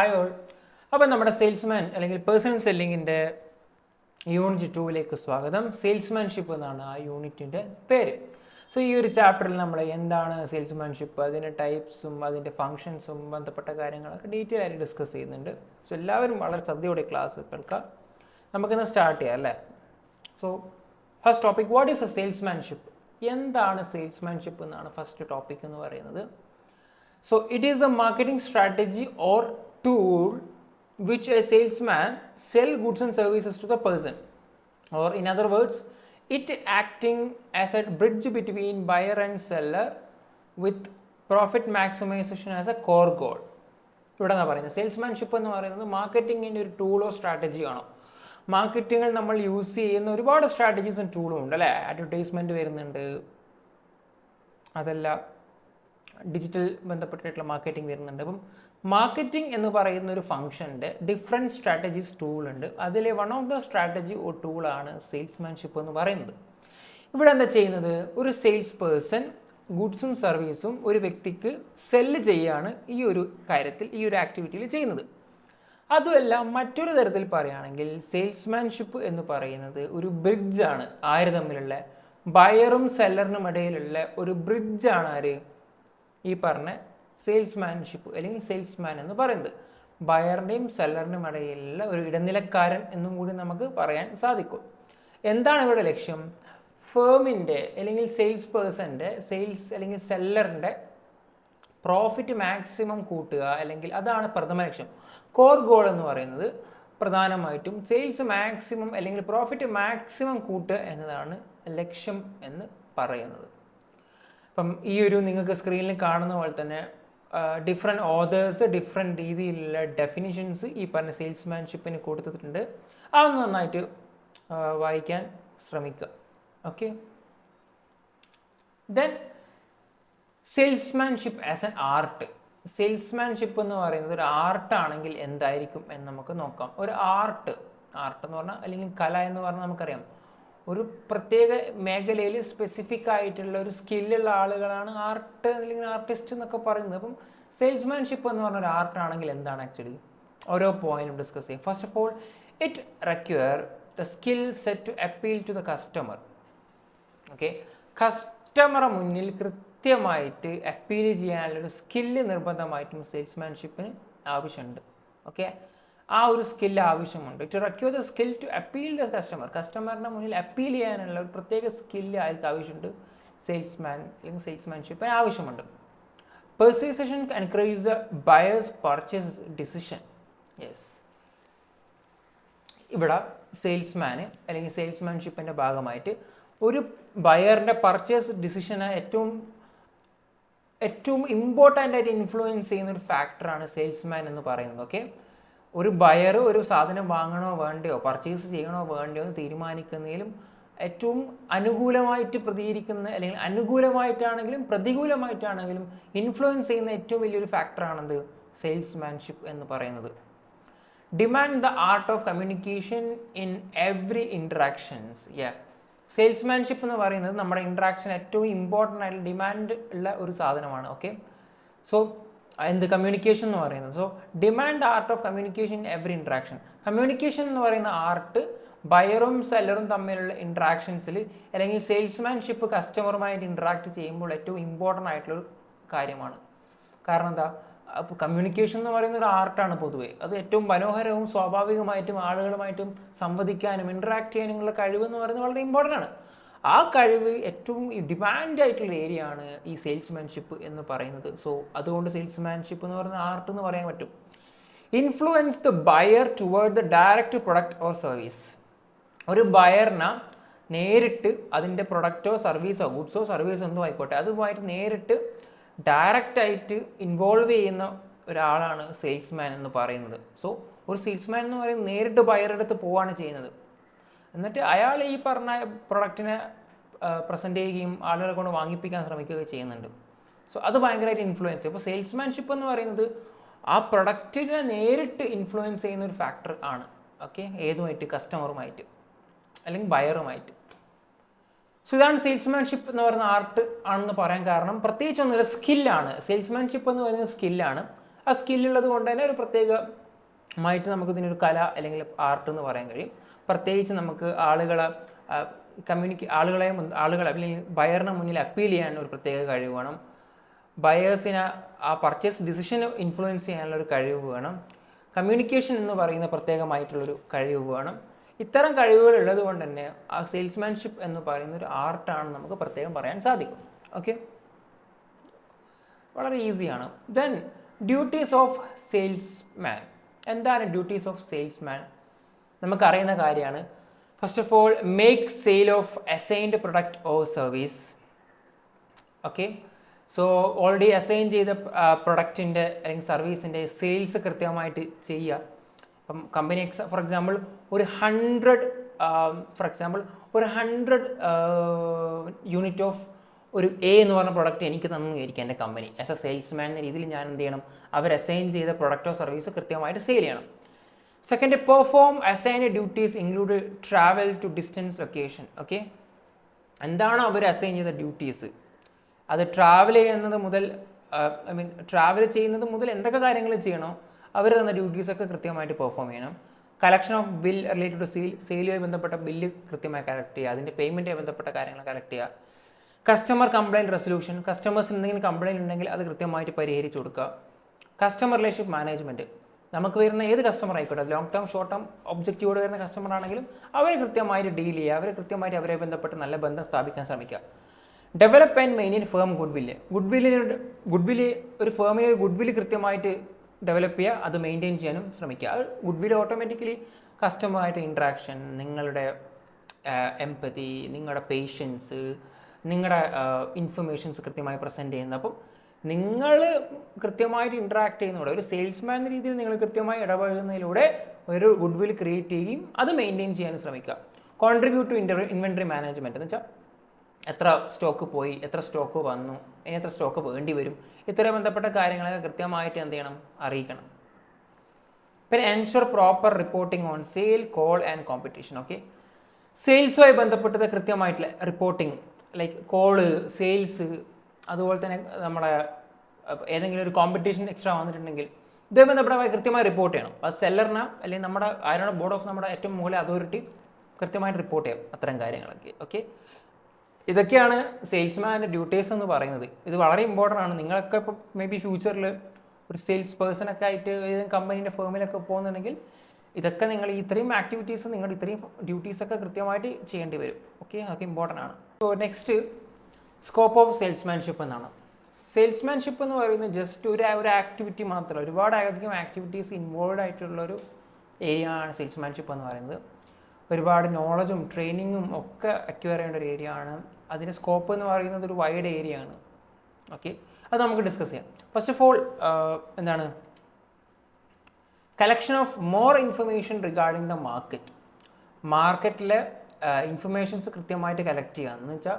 Hi all. അപ്പോൾ നമ്മുടെ salesman അല്ലെങ്കിൽ പേഴ്സണൽ സെല്ലിങ്ങിൻ്റെ യൂണിറ്റ് 2ലേക്ക് സ്വാഗതം. സെയിൽസ്മാൻഷിപ്പ് എന്നാണ് ആ യൂണിറ്റിൻ്റെ പേര്. സോ ഈ ഒരു ചാപ്റ്ററിൽ നമ്മൾ എന്താണ് സെയിൽസ്മാൻഷിപ്പ്, അതിൻ്റെ ടൈപ്സും അതിൻ്റെ ഫങ്ഷൻസും ബന്ധപ്പെട്ട കാര്യങ്ങളൊക്കെ ഡീറ്റെയിൽ ആയിട്ട് ഡിസ്കസ് ചെയ്യുന്നുണ്ട്. സോ എല്ലാവരും വളരെ ശ്രദ്ധയോടെ ക്ലാസ് കേൾക്കാം. നമുക്കിന്ന് സ്റ്റാർട്ട് ചെയ്യാം അല്ലേ. So first topic, what is A salesmanship? എന്താണ് സെയിൽസ്മാൻഷിപ്പ് എന്നാണ് ഫസ്റ്റ് ടോപ്പിക് എന്ന് പറയുന്നത്. So it is a marketing strategy or tool which a salesman sell goods and services to the person, or in other words, it acting as a bridge between buyer and seller with profit maximization as a core goal. ഇവിടെ എന്താ പറയുന്നത്, salesmanship എന്ന് പറയുന്നത് മാർക്കറ്റിങ്ങിൻ്റെ ഒരു ടൂളോ സ്ട്രാറ്റജിയോ ആണോ. മാർക്കറ്റിങ്ങിൽ നമ്മൾ use ചെയ്യുന്ന ഒരുപാട് സ്ട്രാറ്റജീസും ടൂളും ഉണ്ട് അല്ലേ. അഡ്വർടൈസ്മെൻറ്റ് വരുന്നുണ്ട്, അതല്ല ഡിജിറ്റൽ ബന്ധപ്പെട്ടിട്ടുള്ള മാർക്കറ്റിംഗ് വരുന്നുണ്ട്. അപ്പം മാർക്കറ്റിംഗ് എന്ന് പറയുന്ന ഒരു ഫംഗ്ഷൻ്റെ ഡിഫറെൻറ്റ് സ്ട്രാറ്റജീസ് ടൂൾ ഉണ്ട്. അതിൽ one of the strategy or ടൂളാണ് സെയിൽസ്മാൻഷിപ്പ് എന്ന് പറയുന്നത്. ഇവിടെ എന്താ ചെയ്യുന്നത്, ഒരു സെയിൽസ് പേഴ്സൺ ഗുഡ്സും സർവീസും ഒരു വ്യക്തിക്ക് സെല്ല് ചെയ്യുകയാണ് ഈ ഒരു കാര്യത്തിൽ, ഈ ഒരു ആക്ടിവിറ്റിയിൽ ചെയ്യുന്നത്. അതുമല്ല, മറ്റൊരു തരത്തിൽ പറയുകയാണെങ്കിൽ സെയിൽസ്മാൻഷിപ്പ് എന്ന് പറയുന്നത് ഒരു ബ്രിഡ്ജാണ്. ആര് തമ്മിലുള്ള, ബയറും സെല്ലറിനും ഇടയിലുള്ള ഒരു ബ്രിഡ്ജാണ് ആര്, ഈ പറഞ്ഞ സെയിൽസ്മാൻഷിപ്പ് അല്ലെങ്കിൽ സെയിൽസ്മാൻ എന്ന് പറയുന്നത്. ബയറിൻ്റെയും സെല്ലറിനും ഇടയിലുള്ള ഒരു ഇടനിലക്കാരൻ എന്നും കൂടി നമുക്ക് പറയാൻ സാധിക്കും. എന്താണ് ഇവിടെ ലക്ഷ്യം? ഫേമിൻ്റെ അല്ലെങ്കിൽ സെയിൽസ് പേഴ്സൻ്റെ, സെയിൽസ് അല്ലെങ്കിൽ സെല്ലറിൻ്റെ പ്രോഫിറ്റ് മാക്സിമം കൂട്ടുക, അല്ലെങ്കിൽ അതാണ് പ്രഥമ ലക്ഷ്യം. കോർ ഗോൾ എന്ന് പറയുന്നത് പ്രധാനമായിട്ടും സെയിൽസ് മാക്സിമം അല്ലെങ്കിൽ പ്രോഫിറ്റ് മാക്സിമം കൂട്ടുക എന്നതാണ് ലക്ഷ്യം എന്ന് പറയുന്നത്. അപ്പം ഈ ഒരു നിങ്ങൾക്ക് സ്ക്രീനിൽ കാണുന്ന പോലെ തന്നെ ഡിഫറെൻറ്റ് ഓതേഴ്സ് ഡിഫറെൻറ്റ് രീതിയിലുള്ള ഡെഫിനിഷൻസ് ഈ പറഞ്ഞ സെയിൽസ്മാൻഷിപ്പിന് കൊടുത്തിട്ടുണ്ട്. അതൊന്ന് നന്നായിട്ട് വായിക്കാൻ ശ്രമിക്കുക. Okay, then salesmanship as an art. Salesmanship എന്ന് പറയുന്നത് ഒരു ആർട്ടാണെങ്കിൽ എന്തായിരിക്കും എന്ന് നമുക്ക് നോക്കാം. ഒരു ആർട്ട് എന്ന് പറഞ്ഞാൽ അല്ലെങ്കിൽ കല എന്ന് പറഞ്ഞാൽ നമുക്കറിയാം, ഒരു പ്രത്യേക മേഖലയിൽ സ്പെസിഫിക് ആയിട്ടുള്ള ഒരു സ്കില്ലുള്ള ആളുകളാണ് ആർട്ട് അല്ലെങ്കിൽ ആർട്ടിസ്റ്റ് എന്നൊക്കെ പറയുന്നത്. അപ്പം സെയിൽസ്മാൻഷിപ്പ് എന്ന് പറഞ്ഞ ഒരു ആർട്ടാണെങ്കിൽ എന്താണ് ആക്ച്വലി, ഓരോ പോയിന്റും ഡിസ്കസ് ചെയ്യും. First of all, it require the skill set to appeal to the customer. Okay, കസ്റ്റമറെ മുന്നിൽ കൃത്യമായിട്ട് അപ്പീൽ ചെയ്യാനുള്ളൊരു സ്കില്ല് നിർബന്ധമായിട്ടും സെയിൽസ്മാൻഷിപ്പിന് ആവശ്യമുണ്ട്. ഓക്കെ, ആ ഒരു സ്കില്ല് ആവശ്യമുണ്ട്. To require the skill to appeal the customer. കസ്റ്റമറിൻ്റെ മുന്നിൽ അപ്പീൽ ചെയ്യാനുള്ള ഒരു പ്രത്യേക സ്കില്ല് ആർക്ക് ആവശ്യമുണ്ട്, സെയിൽസ്മാൻ അല്ലെങ്കിൽ സെയിൽസ്മാൻഷിപ്പിന് ആവശ്യമുണ്ട്. Persuasion encourage the buyer's purchase decision. Yes, ഇവിടെ സെയിൽസ്മാന് അല്ലെങ്കിൽ സെയിൽസ്മാൻഷിപ്പിൻ്റെ ഭാഗമായിട്ട് ഒരു ബയറിൻ്റെ പർച്ചേസ് ഡിസിഷനെ ഏറ്റവും ഇമ്പോർട്ടൻ്റ് ആയിട്ട് ഇൻഫ്ലുവൻസ് ചെയ്യുന്ന ഒരു ഫാക്ടറാണ് സെയിൽസ്മാൻ എന്ന് പറയുന്നത്. ഓക്കെ, ഒരു ബയർ ഒരു സാധനം വാങ്ങണോ വേണ്ടയോ, പർച്ചേസ് ചെയ്യണോ വേണ്ടയോ എന്ന് തീരുമാനിക്കുന്നതിലും ഏറ്റവും അനുകൂലമായിട്ട് പ്രതികരിക്കുന്ന, അല്ലെങ്കിൽ അനുകൂലമായിട്ടാണെങ്കിലും പ്രതികൂലമായിട്ടാണെങ്കിലും ഇൻഫ്ലുവൻസ് ചെയ്യുന്ന ഏറ്റവും വലിയൊരു ഫാക്ടറാണെന്ത്, സെയിൽസ്മാൻഷിപ്പ് എന്ന് പറയുന്നത്. Demand the art of communication in every interactions. Salesmanship എന്ന് പറയുന്നത് നമ്മുടെ ഇൻട്രാക്ഷൻ ഏറ്റവും ഇമ്പോർട്ടൻ്റ് ആയിട്ട് ഡിമാൻഡ് ഉള്ള ഒരു സാധനമാണ്. ഓക്കെ, സോ എന്ത് കമ്മ്യൂണിക്കേഷൻ എന്ന് പറയുന്നത്. So demand art of communication in every interaction. Communication എന്ന് പറയുന്ന ആർട്ട് ബയറും സെല്ലറും തമ്മിലുള്ള ഇൻട്രാക്ഷൻസിൽ, അല്ലെങ്കിൽ സെയിൽസ്മാൻഷിപ്പ് കസ്റ്റമറുമായിട്ട് ഇൻട്രാക്ട് ചെയ്യുമ്പോൾ ഏറ്റവും ഇമ്പോർട്ടൻ്റ് ആയിട്ടുള്ളൊരു കാര്യമാണ്. കാരണം എന്താ, അപ്പോൾ കമ്മ്യൂണിക്കേഷൻ എന്ന് പറയുന്ന ഒരു ആർട്ടാണ് പൊതുവെ. അത് ഏറ്റവും മനോഹരവും സ്വാഭാവികമായിട്ടും ആളുകളുമായിട്ടും സംവദിക്കാനും ഇൻട്രാക്ട് ചെയ്യാനുമുള്ള കഴിവെന്ന് പറയുന്നത് വളരെ ഇമ്പോർട്ടൻ്റ് ആണ്. ആ കഴിവ് ഏറ്റവും ഡിമാൻഡ് ആയിട്ടുള്ള ഏരിയ ആണ് ഈ സെയിൽസ്മാൻഷിപ്പ് എന്ന് പറയുന്നത്. സോ അതുകൊണ്ട് സെയിൽസ്മാൻഷിപ്പ് എന്ന് പറയുന്ന ആർട്ട് എന്ന് പറയാൻ പറ്റും. Influence the buyer toward the direct product or service. ഒരു ബയറിനെ നേരിട്ട് അതിൻ്റെ പ്രൊഡക്റ്റോ സർവീസോ ഗുഡ്സോ സർവീസോ എന്തോ ആയിക്കോട്ടെ, അതുമായിട്ട് നേരിട്ട് ഡയറക്റ്റായിട്ട് ഇൻവോൾവ് ചെയ്യുന്ന ഒരാളാണ് സെയിൽസ്മാൻ എന്ന് പറയുന്നത്. സോ ഒരു സെയിൽസ്മാൻ എന്ന് പറയുന്നത് നേരിട്ട് ബയറുടെ അടുത്ത് പോവുകയാണ് ചെയ്യുന്നത്. എന്നിട്ട് അയാൾ ഈ പറഞ്ഞ പ്രൊഡക്റ്റിനെ പ്രസൻറ്റ് ചെയ്യുകയും ആളുകളെ കൊണ്ട് വാങ്ങിപ്പിക്കാൻ ശ്രമിക്കുകയും ചെയ്യുന്നുണ്ട്. സോ അത് ഭയങ്കരമായിട്ട് ഇൻഫ്ലുവൻസ് ചെയ്യും. അപ്പോൾ സെയിൽസ്മാൻഷിപ്പ് എന്ന് പറയുന്നത് ആ പ്രൊഡക്റ്റിനെ നേരിട്ട് ഇൻഫ്ലുവൻസ് ചെയ്യുന്ന ഒരു ഫാക്ടർ ആണ്. ഓക്കെ, ഏതുമായിട്ട്, കസ്റ്റമറുമായിട്ട് അല്ലെങ്കിൽ ബയറുമായിട്ട്. സോ ഇതാണ് സെയിൽസ്മാൻഷിപ്പ് എന്ന് പറയുന്ന ആർട്ട് ആണെന്ന് പറയാൻ കാരണം പ്രത്യേകിച്ച് ഒന്നുമില്ല, സ്കില്ലാണ്. സെയിൽസ്മാൻഷിപ്പ് എന്ന് പറയുന്നത് സ്കില്ലാണ്. ആ സ്കില്ലുള്ളത് കൊണ്ട് തന്നെ ഒരു പ്രത്യേകമായിട്ട് നമുക്കിതിനൊരു കല അല്ലെങ്കിൽ ആർട്ട് എന്ന് പറയാൻ കഴിയും. പ്രത്യേകിച്ച് നമുക്ക് ആളുകളെ അല്ലെങ്കിൽ ബയറിന് മുന്നിൽ അപ്പീൽ ചെയ്യാൻ ഒരു പ്രത്യേക കഴിവ് വേണം. ബയേഴ്സിനെ ആ പർച്ചേസ് ഡിസിഷൻ ഇൻഫ്ലുവൻസ് ചെയ്യാനുള്ള ഒരു കഴിവ് വേണം. കമ്മ്യൂണിക്കേഷൻ എന്ന് പറയുന്ന പ്രത്യേകമായിട്ടുള്ളൊരു കഴിവ് വേണം. ഇത്തരം കഴിവുകൾ ഉള്ളത് കൊണ്ട് തന്നെ ആ സെയിൽസ്മാൻഷിപ്പ് എന്ന് പറയുന്ന ഒരു ആർട്ടാണ് നമുക്ക് പ്രത്യേകം പറയാൻ സാധിക്കും. ഓക്കെ, വളരെ ഈസിയാണ്. Then duties of salesman. എന്താണ് ഡ്യൂട്ടീസ് ഓഫ് സെയിൽസ്മാൻ? നമുക്കറിയുന്ന കാര്യമാണ്. First of all, make sale of assigned product or service. Okay, so already assign ചെയ്ത പ്രൊഡക്റ്റിൻ്റെ അല്ലെങ്കിൽ സർവീസിൻ്റെ സെയിൽസ് കൃത്യമായിട്ട് ചെയ്യുക. അപ്പം കമ്പനി ഫോർ എക്സാമ്പിൾ ഒരു 100 യൂണിറ്റ് ഓഫ് ഒരു എ എന്ന് പറഞ്ഞ പ്രൊഡക്റ്റ് എനിക്ക് തന്നു വിചാരിക്കുക എൻ്റെ കമ്പനി. ആസ് എ സെയിൽസ്മാൻ എന്ന രീതിയിൽ ഞാൻ എന്ത് ചെയ്യണം? അവർ അസൈൻ ചെയ്ത പ്രൊഡക്റ്റോ സർവീസോ കൃത്യമായിട്ട് സെയിൽ ചെയ്യണം. Second, perform assigned duties include travel to distance location. Okay, എന്താണ് അവർ അസൈൻ ചെയ്ത ഡ്യൂട്ടീസ്? അത് ട്രാവൽ ചെയ്യുന്നത് മുതൽ ട്രാവൽ ചെയ്യുന്നത് മുതൽ എന്തൊക്കെ കാര്യങ്ങൾ ചെയ്യണോ അവർ തന്ന ഡ്യൂട്ടീസൊക്കെ കൃത്യമായിട്ട് പെർഫോം ചെയ്യണം. Collection of bill related to സെയിലുമായി ബന്ധപ്പെട്ട ബില്ല് കൃത്യമായി കളക്ട് ചെയ്യുക. അതിൻ്റെ പേയ്മെൻറ്റുമായി ബന്ധപ്പെട്ട കാര്യങ്ങൾ കളക്ട് ചെയ്യുക. Customer complaint resolution. കസ്റ്റമേഴ്സിന് എന്തെങ്കിലും കംപ്ലയിൻറ്റ് ഉണ്ടെങ്കിൽ അത് കൃത്യമായിട്ട് പരിഹരിച്ചു കൊടുക്കുക. Customer relationship management. നമുക്ക് വരുന്ന ഏത് കസ്റ്റമർ ആയിക്കോട്ടെ, ലോങ് ടേം ഷോർട്ട് ടേം ഒബ്ജക്റ്റീവോട് വരുന്ന കസ്റ്റമർ ആണെങ്കിലും അവരെ കൃത്യമായിട്ട് ഡീൽ ചെയ്യുക. അവരെ കൃത്യമായിട്ട് അവരെ ബന്ധപ്പെട്ട് നല്ല ബന്ധം സ്ഥാപിക്കാൻ ശ്രമിക്കുക. Develop and maintain firm goodwill. ഒരു ഫേമിന് ഒരു ഗുഡ്വില്ല് കൃത്യമായിട്ട് ഡെവലപ്പ് ചെയ്യുക, അത് മെയിൻറ്റെയിൻ ചെയ്യാനും ശ്രമിക്കുക. ഗുഡ്വില്ല് ഓട്ടോമാറ്റിക്കലി കസ്റ്റമറായിട്ട് ഇൻട്രാക്ഷൻ, നിങ്ങളുടെ എംപതി, നിങ്ങളുടെ പേഷ്യൻസ്, നിങ്ങളുടെ ഇൻഫർമേഷൻസ് കൃത്യമായി പ്രസൻറ്റ് ചെയ്യുന്നത്. അപ്പം നിങ്ങൾ കൃത്യമായിട്ട് ഇൻട്രാക്ട് ചെയ്യുന്നതിലൂടെ, ഒരു സെയിൽസ്മാൻ എന്ന രീതിയിൽ നിങ്ങൾ കൃത്യമായി ഇടപഴകുന്നതിലൂടെ ഒരു ഗുഡ്വിൽ ക്രിയേറ്റ് ചെയ്യുകയും അത് മെയിൻറ്റെയിൻ ചെയ്യാനും ശ്രമിക്കുക. കോൺട്രിബ്യൂട്ട് ടു ഇൻവെൻട്രി മാനേജ്മെൻറ്റ് എന്ന് വെച്ചാൽ എത്ര സ്റ്റോക്ക് പോയി, എത്ര സ്റ്റോക്ക് വന്നു, ഇനി എത്ര സ്റ്റോക്ക് വേണ്ടി വരും, ഇത്തരം ബന്ധപ്പെട്ട കാര്യങ്ങളൊക്കെ കൃത്യമായിട്ട് എന്ത് ചെയ്യണം? അറിയിക്കണം. പിന്നെ ensure proper reporting on sale, call and competition. Okay, സെയിൽസുമായി ബന്ധപ്പെട്ടത് കൃത്യമായിട്ടുള്ള റിപ്പോർട്ടിംഗ്, ലൈക്ക് കോള്, സെയിൽസ്, അതുപോലെ തന്നെ നമ്മുടെ ഏതെങ്കിലും ഒരു കോമ്പറ്റീഷൻ എക്സ്ട്രാ വന്നിട്ടുണ്ടെങ്കിൽ ഇതുമായി ബന്ധപ്പെട്ട കൃത്യമായി റിപ്പോർട്ട് ചെയ്യണം. അത് സെല്ലറിന് അല്ലെങ്കിൽ നമ്മുടെ ആരാണ് ബോർഡ് ഓഫ് നമ്മുടെ ഏറ്റവും മുകളിൽ അതോറിറ്റി കൃത്യമായിട്ട് റിപ്പോർട്ട് ചെയ്യണം അത്തരം കാര്യങ്ങളൊക്കെ. ഓക്കെ, ഇതൊക്കെയാണ് സെയിൽസ്മാൻ്റെ ഡ്യൂട്ടീസ് എന്ന് പറയുന്നത്. ഇത് വളരെ ഇമ്പോർട്ടൻ്റ് ആണ്. നിങ്ങളൊക്കെ ഇപ്പോൾ മേ ബി ഫ്യൂച്ചറിൽ ഒരു സെയിൽസ് പേഴ്സണൊക്കെ ആയിട്ട് കമ്പനീൻ്റെ ഫേമിലൊക്കെ പോകുന്നുണ്ടെങ്കിൽ ഇതൊക്കെ നിങ്ങൾ ഇത്രയും ആക്ടിവിറ്റീസ്, നിങ്ങളുടെ ഇത്രയും ഡ്യൂട്ടീസൊക്കെ കൃത്യമായിട്ട് ചെയ്യേണ്ടി വരും. ഓക്കെ, അതൊക്കെ ഇമ്പോർട്ടൻ്റ് ആണ്. So next, scope of salesmanship എന്നാണ്. സെയിൽസ്മാൻഷിപ്പ് എന്ന് പറയുന്നത് ജസ്റ്റ് ഒരു ആക്ടിവിറ്റി മാത്രമല്ല, ഒരുപാട് അധികം ആക്ടിവിറ്റീസ് ഇൻവോൾവ് ആയിട്ടുള്ളൊരു ഏരിയ ആണ് സെയിൽസ്മാൻഷിപ്പ് എന്ന് പറയുന്നത്. ഒരുപാട് നോളജും ട്രെയിനിങ്ങും ഒക്കെ അക്വയർ ചെയ്യേണ്ട ഒരു ഏരിയ ആണ്. അതിൻ്റെ സ്കോപ്പ് എന്ന് പറയുന്നത് ഒരു വൈഡ് ഏരിയ ആണ്. ഓക്കെ, അത് നമുക്ക് ഡിസ്കസ് ചെയ്യാം. ഫസ്റ്റ് ഓഫ് ഓൾ, എന്താണ് collection of more information regarding the market. മാർക്കറ്റിലെ ഇൻഫർമേഷൻസ് കൃത്യമായിട്ട് കളക്ട് ചെയ്യുക എന്ന് വെച്ചാൽ,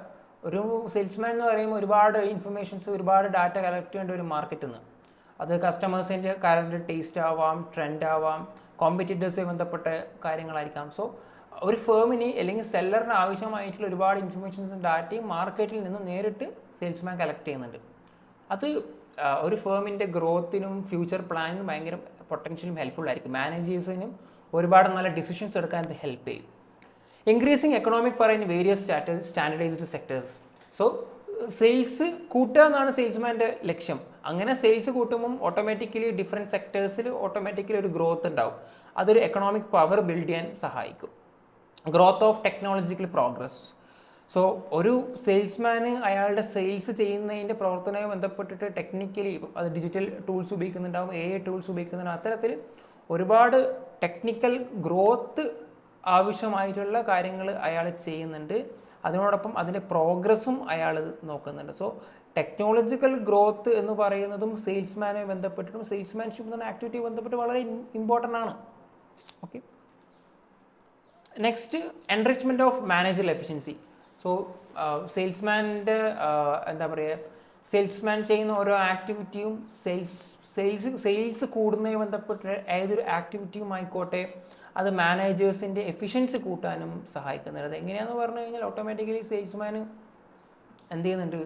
ഒരു സെയിൽസ്മാൻ എന്ന് പറയുമ്പോൾ ഒരുപാട് ഇൻഫർമേഷൻസ്, ഒരുപാട് ഡാറ്റ കളക്ട് ചെയ്യേണ്ട ഒരു മാർക്കറ്റിൽ നിന്ന്. അത് കസ്റ്റമേഴ്സിൻ്റെ കറണ്ട് ടേസ്റ്റ് ആവാം, ട്രെൻഡ് ആവാം, കോമ്പറ്റീറ്റേഴ്സുമായി ബന്ധപ്പെട്ട കാര്യങ്ങളായിരിക്കാം. സോ ഒരു ഫേമിന് അല്ലെങ്കിൽ സെല്ലറിന് ആവശ്യമായിട്ടുള്ള ഒരുപാട് ഇൻഫർമേഷൻസും ഡാറ്റയും മാർക്കറ്റിൽ നിന്ന് നേരിട്ട് സെയിൽസ്മാൻ കളക്ട് ചെയ്യുന്നുണ്ട്. അത് ഒരു ഫേമിൻ്റെ ഗ്രോത്തിനും ഫ്യൂച്ചർ പ്ലാനിനും ഭയങ്കര പൊട്ടൻഷ്യലും ഹെൽപ്ഫുൾ ആയിരിക്കും. മാനേജേഴ്സിനും ഒരുപാട് നല്ല ഡിസിഷൻസ് എടുക്കാൻ ഇത് ഹെൽപ്പ് ചെയ്യും. Increasing economic power in various standardised sectors. So sales കൂട്ടുക എന്നാണ് സെയിൽസ്മാൻ്റെ ലക്ഷ്യം. അങ്ങനെ സെയിൽസ് കൂട്ടുമ്പം ഓട്ടോമാറ്റിക്കലി ഡിഫറെൻറ്റ് സെക്ടേഴ്സിൽ ഓട്ടോമാറ്റിക്കലി ഒരു ഗ്രോത്ത് ഉണ്ടാവും. അതൊരു എക്കണോമിക് പവർ ബിൽഡ് ചെയ്യാൻ സഹായിക്കും. Growth of technological progress. So ഒരു സെയിൽസ്മാന് അയാളുടെ സെയിൽസ് ചെയ്യുന്നതിൻ്റെ പ്രവർത്തനവുമായി ബന്ധപ്പെട്ടിട്ട് ടെക്നിക്കലി അത് ഡിജിറ്റൽ ടൂൾസ് ഉപയോഗിക്കുന്നുണ്ടാവും, AI ടൂൾസ് ഉപയോഗിക്കുന്നുണ്ടാവും. അത്തരത്തിൽ ഒരുപാട് ടെക്നിക്കൽ ഗ്രോത്ത് ആവശ്യമായിട്ടുള്ള കാര്യങ്ങൾ അയാൾ ചെയ്യുന്നുണ്ട്. അതിനോടൊപ്പം അതിൻ്റെ പ്രോഗ്രസ്സും അയാൾ നോക്കുന്നുണ്ട്. സോ ടെക്നോളജിക്കൽ ഗ്രോത്ത് എന്ന് പറയുന്നതും സെയിൽസ്മാനുമായി ബന്ധപ്പെട്ടിട്ടും സെയിൽസ്മാൻഷിപ്പ് എന്ന ആക്ടിവിറ്റി ബന്ധപ്പെട്ട് വളരെ ഇമ്പോർട്ടൻ്റ് ആണ്. Okay, next, enrichment of managerial efficiency. So സെയിൽസ്മാൻ്റെ എന്താ പറയുക, സെയിൽസ്മാൻ ചെയ്യുന്ന ഓരോ ആക്ടിവിറ്റിയും സെയിൽസ് കൂടുന്നതുമായി ബന്ധപ്പെട്ട് ഏതൊരു ആക്ടിവിറ്റിയും ആയിക്കോട്ടെ അത് മാനേജേഴ്സിൻ്റെ എഫിഷ്യൻസി കൂട്ടാനും സഹായിക്കുന്നുണ്ട്. അത് എങ്ങനെയാണെന്ന് പറഞ്ഞു കഴിഞ്ഞാൽ ഓട്ടോമാറ്റിക്കലി സെയിൽസ്മാൻ എന്ത് ചെയ്യുന്നുണ്ട്,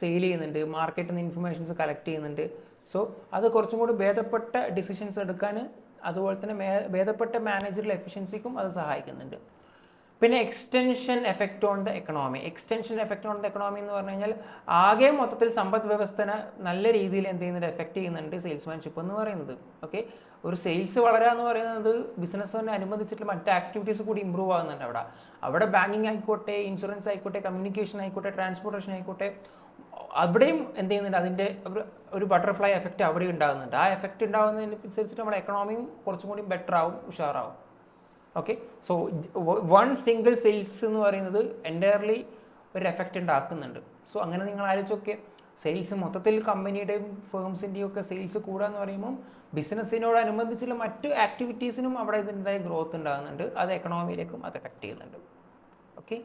സെയിൽ ചെയ്യുന്നുണ്ട്, മാർക്കറ്റിൽ നിന്ന് ഇൻഫർമേഷൻസ് കളക്ട് ചെയ്യുന്നുണ്ട്. സോ അത് കുറച്ചും കൂടി ഭേദപ്പെട്ട ഡിസിഷൻസ് എടുക്കാൻ, അതുപോലെ തന്നെ ഭേദപ്പെട്ട മാനേജറിയൽ എഫിഷ്യൻസിക്കും അത് സഹായിക്കുന്നുണ്ട്. പിന്നെ extension effect on the economy. Extension effect on the economy എന്ന് പറഞ്ഞു കഴിഞ്ഞാൽ ആകെ മൊത്തത്തിൽ സമ്പദ് വ്യവസ്ഥനെ നല്ല രീതിയിൽ എന്ത് ചെയ്യുന്നുണ്ട്, എഫക്റ്റ് ചെയ്യുന്നുണ്ട് സെയിൽസ്മാൻഷിപ്പ് എന്ന് പറയുന്നത്. ഓക്കെ, ഒരു സെയിൽസ് വളരുക എന്ന് പറയുന്നത് ബിസിനസ്സിനെ അനുബന്ധിച്ചിട്ടുള്ള മറ്റ് ആക്ടിവിറ്റീസ് കൂടി ഇമ്പ്രൂവ് ആകുന്നുണ്ട്. അവിടെ ബാങ്കിങ് ആയിക്കോട്ടെ, ഇൻഷുറൻസ് ആയിക്കോട്ടെ, കമ്മ്യൂണിക്കേഷൻ ആയിക്കോട്ടെ, ട്രാൻസ്പോർട്ടേഷൻ ആയിക്കോട്ടെ, അവിടെയും എന്ത് ചെയ്യുന്നുണ്ട്, അതിൻ്റെ ഒരു ബട്ടർഫ്ലൈ എഫക്റ്റ് അവിടെ ഉണ്ടാകുന്നുണ്ട്. ആ എഫക്റ്റ് ഉണ്ടാകുന്നതിനനുസരിച്ചിട്ട് നമ്മുടെ എക്കണോമിയും കുറച്ചും കൂടി ബെറ്റർ ആവും, ഉഷാറാവും. Okay, so one single sales എന്ന് പറയുന്നത് എൻറ്റയർലി ഒരു എഫക്റ്റ് ഉണ്ടാക്കുന്നുണ്ട്. സോ അങ്ങനെ നിങ്ങൾ ആലോചിച്ചൊക്കെ സെയിൽസ് മൊത്തത്തിൽ കമ്പനിയുടെയും ഫേംസിൻ്റെയും ഒക്കെ സെയിൽസ് കൂടുക എന്ന് പറയുമ്പോൾ ബിസിനസ്സിനോടനുബന്ധിച്ചുള്ള മറ്റു ആക്ടിവിറ്റീസിനും അവിടെ ഇതിൻ്റെതായ ഗ്രോത്ത് ഉണ്ടാകുന്നുണ്ട്. അത് എക്കണോമിയിലേക്കും അത് എഫക്റ്റ് ചെയ്യുന്നുണ്ട്. ഓക്കെ.